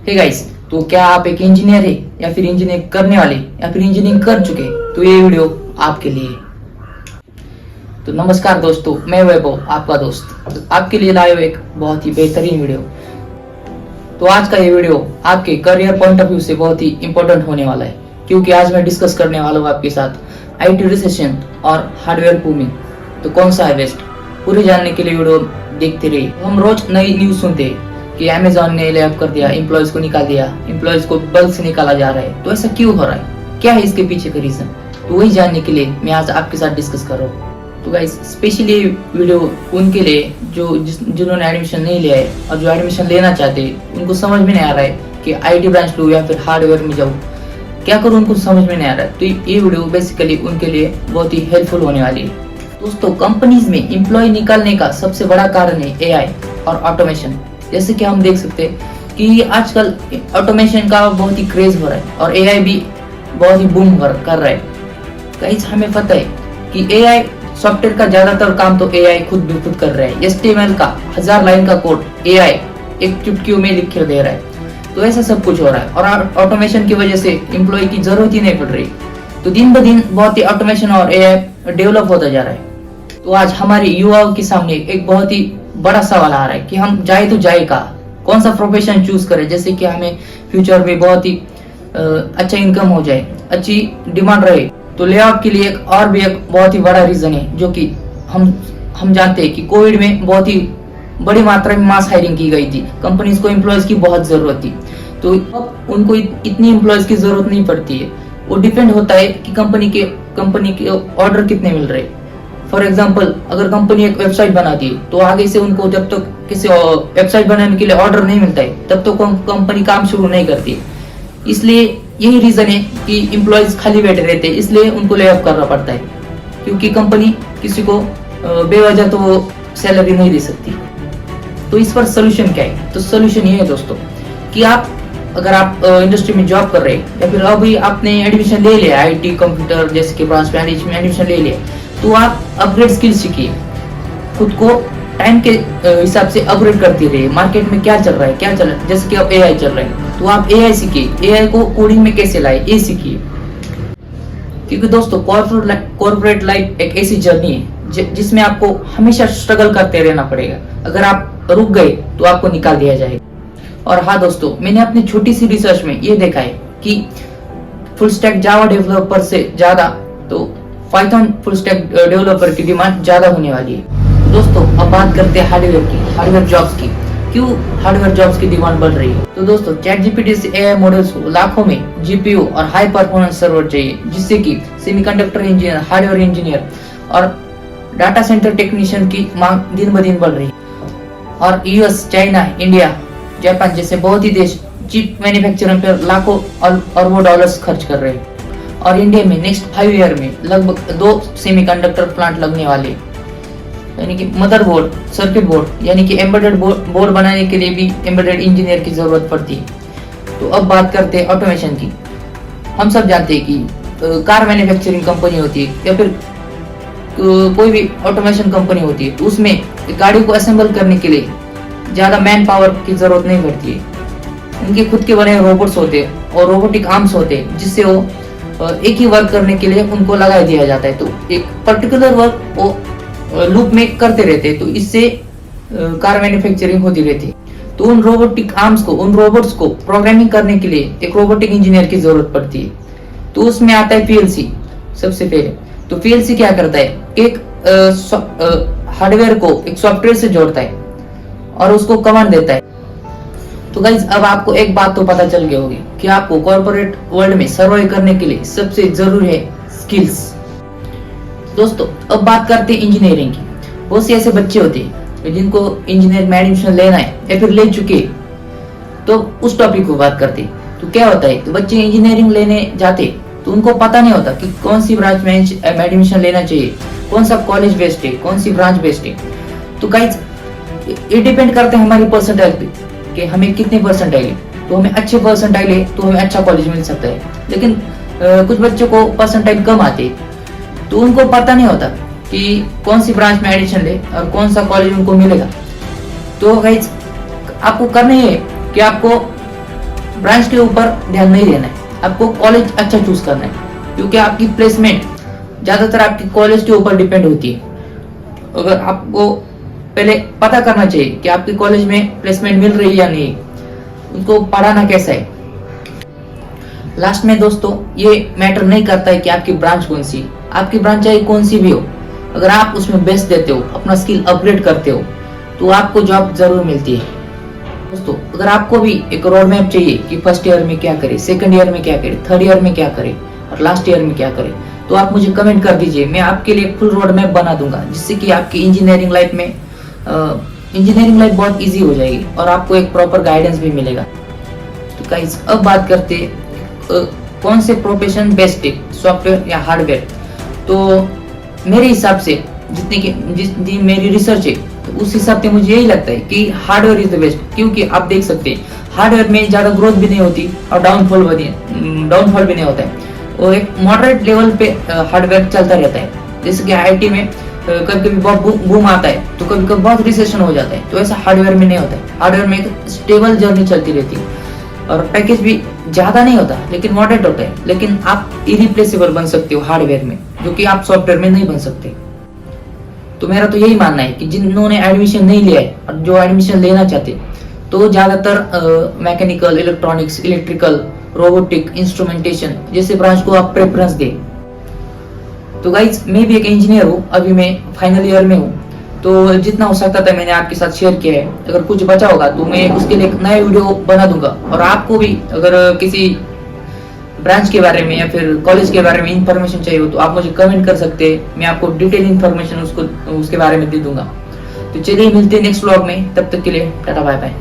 Hey guys, तो क्या आप एक इंजीनियर है या फिर इंजीनियरिंग करने वाले या फिर इंजीनियरिंग कर चुके, तो ये वीडियो आपके लिए। तो नमस्कार दोस्तों, मैं वैभव आपका दोस्त आपके लिए लाया एक बहुत ही बेहतरीन वीडियो। तो आज का ये वीडियो आपके करियर पॉइंट ऑफ व्यू से बहुत ही इंपॉर्टेंट होने वाला है, क्योंकि आज मैं डिस्कस करने वाला हूँ आपके साथ आईटी रिसेशन और हार्डवेयर बूमिंग, तो कौन सा है बेस्ट। पूरी जानने के लिए वीडियो देखते रहिए। हम रोज नई न्यूज सुनते हैं कि अमेजॉन ने ले ऑफ कर दिया, एम्प्लॉयज को निकाल दिया, एम्प्लॉयज को बल्क से निकाला जा रहा है। तो ऐसा क्यों हो रहा है, क्या है इसके पीछे का रीजन, तो वही जानने के लिए मैं आज आपके साथ डिस्कस कर रहा हूँ। तो गाइस, स्पेशली वीडियो उनके लिए जिन्होंने एडमिशन नहीं लिया है और जो एडमिशन लेना चाहते हैं, उनको समझ में नहीं आ रहा है कि आईटी ब्रांच लूँ या फिर हार्डवेयर में जाऊँ, क्या करूँ, उनको समझ में नहीं आ रहा है। तो ये वीडियो बेसिकली उनके लिए बहुत ही हेल्पफुल होने वाली है। दोस्तों, कंपनीज में एम्प्लॉय निकालने का सबसे बड़ा कारण है एआई और ऑटोमेशन। जैसे कि हम देख सकते हैं कि आजकल ऑटोमेशन का बहुत ही क्रेज हो रहा है और एआई भी बहुत ही बूम कर रहा है। गाइस, हमें पता है कि एआई सॉफ्टवेयर का ज्यादातर काम तो एआई खुद कर रहा है। HTML का 1000 लाइन का कोड एआई एक चुटकियों में लिख कर दे रहा है। तो ऐसा सब कुछ हो रहा है और ऑटोमेशन की वजह से एम्प्लॉय की जरूरत ही नहीं पड़ रही। तो दिन ब दिन बहुत ही ऑटोमेशन और एआई डेवलप होता जा रहा है। तो आज हमारे युवाओं के सामने एक बहुत ही बड़ा सवाल आ रहा है कि हम जाए तो जाए कहाँ, कौन सा प्रोफेशन चूज करें, जैसे कि हमें फ्यूचर में बहुत ही अच्छा इनकम हो जाए, अच्छी डिमांड रहे। तो ले ऑफ के लिए एक बहुत ही बड़ा रीजन है, जो कि हम जानते हैं कि कोविड में बहुत ही बड़ी मात्रा में मास हायरिंग की गई थी, कंपनीज को एम्प्लॉयज की बहुत जरूरत थी। तो अब उनको इतनी एम्प्लॉयज की जरूरत नहीं पड़ती है। वो डिपेंड होता है कि कंपनी के ऑर्डर कितने मिल रहे। फॉर एग्जाम्पल, अगर कंपनी एक वेबसाइट बनाती है तो आगे से उनको जब तक किसी वेबसाइट बनाने के लिए ऑर्डर नहीं मिलता है, तब तक कंपनी काम शुरू नहीं करती। इसलिए यही रीजन है कि एम्प्लॉयज खाली बैठे रहते हैं, इसलिए उनको ले ऑफ करना पड़ता है, क्योंकि कंपनी किसी को बेवजह तो वो सैलरी नहीं दे सकती। तो इस पर सोल्यूशन क्या है? तो सोल्यूशन ये है दोस्तों कि अगर आप इंडस्ट्री में जॉब कर रहे हैं या फिर अभी आपने एडमिशन ले लिया आईटी कंप्यूटर जैसे कि ब्रांच में एडमिशन ले लिया, तो आप अपग्रेड स्किल सीखिए, खुद को टाइम के हिसाब से अपग्रेड करते रहिए। मार्केट में क्या चल रहा है, जैसे कि अब एआई चल रहा है, तो आप एआई सीखिए, एआई को कोडिंग में कैसे लाए ये सीखिए। क्योंकि दोस्तों, कॉर्पोरेट लाइफ एक ऐसी जर्नी है जिसमें आपको हमेशा स्ट्रगल करते रहना पड़ेगा। अगर आप रुक गए तो आपको निकाल दिया जाएगा। और हाँ दोस्तों, मैंने अपनी छोटी सी रिसर्च में ये देखा है कि फुल स्टैक जावा डेवलपर से ज्यादा तो पाइथन फुल स्टैक डेवलपर की डिमांड ज्यादा होने वाली है। दोस्तों, अब बात करते हैं हार्डवेयर जॉब्स की। क्यों हार्डवेयर जॉब्स की डिमांड बढ़ रही है? तो दोस्तों, ChatGPT से एआई मॉडल्स को लाखों में जीपीयू और हाई परफॉर्मेंस सर्वर चाहिए, जिससे कि सेमीकंडक्टर इंजीनियर, हार्डवेयर इंजीनियर और डाटा सेंटर टेक्नीशियन की मांग दिन ब दिन बढ़ रही है। और यूएस, चाइना, इंडिया, जापान जैसे बहुत ही देश चिप मैन्युफैक्चरिंग पर लाखों अरबों डॉलर्स खर्च कर रहे हैं। और इंडिया में नेक्स्ट 5 ईयर में लगभग 2 सेमीकंडक्टर प्लांट लगने वाले, यानी कि मदरबोर्ड, सर्किट बोर्ड, यानी कि एम्बेडेड बोर्ड बनाने के लिए भी एम्बेडेड इंजीनियर की जरूरत पड़ती है। तो अब बात करते हैं ऑटोमेशन की। हम सब जानते हैं कि कार मैन्युफैक्चरिंग कंपनी होती है या फिर कोई भी ऑटोमेशन कंपनी होती है, तो उसमें गाड़ी को असेंबल करने के लिए ज्यादा मैन पावर की जरूरत नहीं पड़ती है। उनके खुद के बने रोबोट्स होते हैं और रोबोटिक आर्म्स होते हैं, जिससे वो एक ही वर्क करने के लिए उनको लगा दिया जाता है। तो एक पर्टिकुलर वर्क वो लूप में करते रहते हैं, तो इससे कार मैन्युफैक्चरिंग होती रहती है। तो उन रोबोटिक आर्म्स को, उन रोबोट्स को प्रोग्रामिंग करने के लिए एक रोबोटिक इंजीनियर की जरूरत पड़ती है। तो उसमें आता है PLC सबसे पहले। तो PLC क्या करता है, एक हार्डवेयर को एक सॉफ्टवेयर से जोड़ता है और उसको कमांड देता है। तो गाइज, अब आपको एक बात तो पता चल गई होगी कि आपको कॉर्पोरेट वर्ल्ड में सर्वाइव करने के लिए सबसे जरूरी है स्किल्स। दोस्तों, अब बात करते हैं इंजीनियरिंग की। बहुत से ऐसे बच्चे होते हैं जिनको इंजीनियर में एडमिशन लेना है या फिर ले चुके, तो उस टॉपिक को बात करते हैं। तो क्या होता है, तो बच्चे इंजीनियरिंग लेने जाते तो उनको पता नहीं होता कि कौन सी ब्रांच में एडमिशन लेना चाहिए, कौन सा कॉलेज बेस्ड है, कौन सी ब्रांच बेस्ड है। तो गाइज, ये डिपेंड करते हैं हमारी परसेंटाइल पे कि हमें कितने परसेंटाइल है। तो हमें अच्छे परसेंटाइल है तो हमें अच्छा कॉलेज मिल सकता है, लेकिन कुछ बच्चों को परसेंटाइल कम आते तो उनको पता नहीं होता कि कौन सी ब्रांच में एडमिशन ले और कौन सा कॉलेज उनको मिलेगा। तो गाइज, आपको करना है कि आपको ब्रांच के ऊपर ध्यान नहीं देना है, आपको कॉलेज अच्छा चूज करना है, क्योंकि आपकी प्लेसमेंट ज्यादातर आपकी कॉलेज के ऊपर डिपेंड होती है। अगर आपको पहले पता करना चाहिए कि आपके कॉलेज में प्लेसमेंट मिल रही है या नहीं, उनको पढ़ाना कैसा है। लास्ट में दोस्तों, ये मैटर नहीं करता है कि आपकी ब्रांच कौन सी, आपकी ब्रांच चाहे कौन सी भी हो, अगर आप उसमें बेस्ट देते हो, अपना स्किल अपग्रेड करते हो, तो आपको जॉब जरूर मिलती है। दोस्तों, अगर आपको भी एक रोड मैप चाहिए कि फर्स्ट ईयर में क्या करें, सेकंड ईयर में क्या करें, थर्ड ईयर में क्या करें और लास्ट ईयर में क्या करें, तो आप मुझे कमेंट कर दीजिए। मैं आपके लिए फुल रोड मैप बना दूंगा, जिससे कि आपकी इंजीनियरिंग लाइफ में इंजीनियरिंग बहुत इजी हो जाएगी और आपको एक प्रॉपर गाइडेंस भी मिलेगा। तो गाइस, अब बात करते कौन से प्रोफेशन बेस्ट है, सॉफ्टवेयर या हार्डवेयर। तो मेरे हिसाब से जितनी मेरी रिसर्च है, तो उस हिसाब से मुझे यही लगता है कि हार्डवेयर इज द बेस्ट, क्योंकि आप देख सकते हैं हार्डवेयर में ज्यादा ग्रोथ भी नहीं होती और डाउनफॉल भी नहीं होता है। वो एक मॉडरेट लेवल पे हार्डवेयर चलता रहता है। जैसे कि आईटी में कभी कभी बहुत बूम आता है, तो कभी कभी बहुत रिसेशन हो जाता है, तो ऐसा हार्डवेयर में नहीं होता है। हार्डवेयर में एक स्टेबल जर्नी चलती रहती है और पैकेज भी ज्यादा नहीं होता, लेकिन मॉडरेट होता है। लेकिन आप इरिप्लेसेबल बन सकते हो हार्डवेयर में, जो कि आप सॉफ्टवेयर में नहीं बन सकते। तो मेरा तो यही मानना है कि जिन्होंने एडमिशन नहीं लिया है और जो एडमिशन लेना चाहते, तो ज्यादातर mechanical, electronics, electrical, robotic, instrumentation जैसे ब्रांच को आप प्रेफरेंस दें। तो गाइज, मैं भी एक इंजीनियर हूँ, अभी मैं फाइनल ईयर में हूँ, तो जितना हो सकता था मैंने आपके साथ शेयर किया है। अगर कुछ बचा होगा तो मैं उसके लिए एक नया वीडियो बना दूंगा। और आपको भी अगर किसी ब्रांच के बारे में या फिर कॉलेज के बारे में इंफॉर्मेशन चाहिए हो, तो आप मुझे कमेंट कर सकते हैं, मैं आपको डिटेल इंफॉर्मेशन उसके बारे में दे दूंगा। तो चलिए, मिलते हैं नेक्स्ट व्लॉग में, तब तक के लिए टाटा बाय बाय।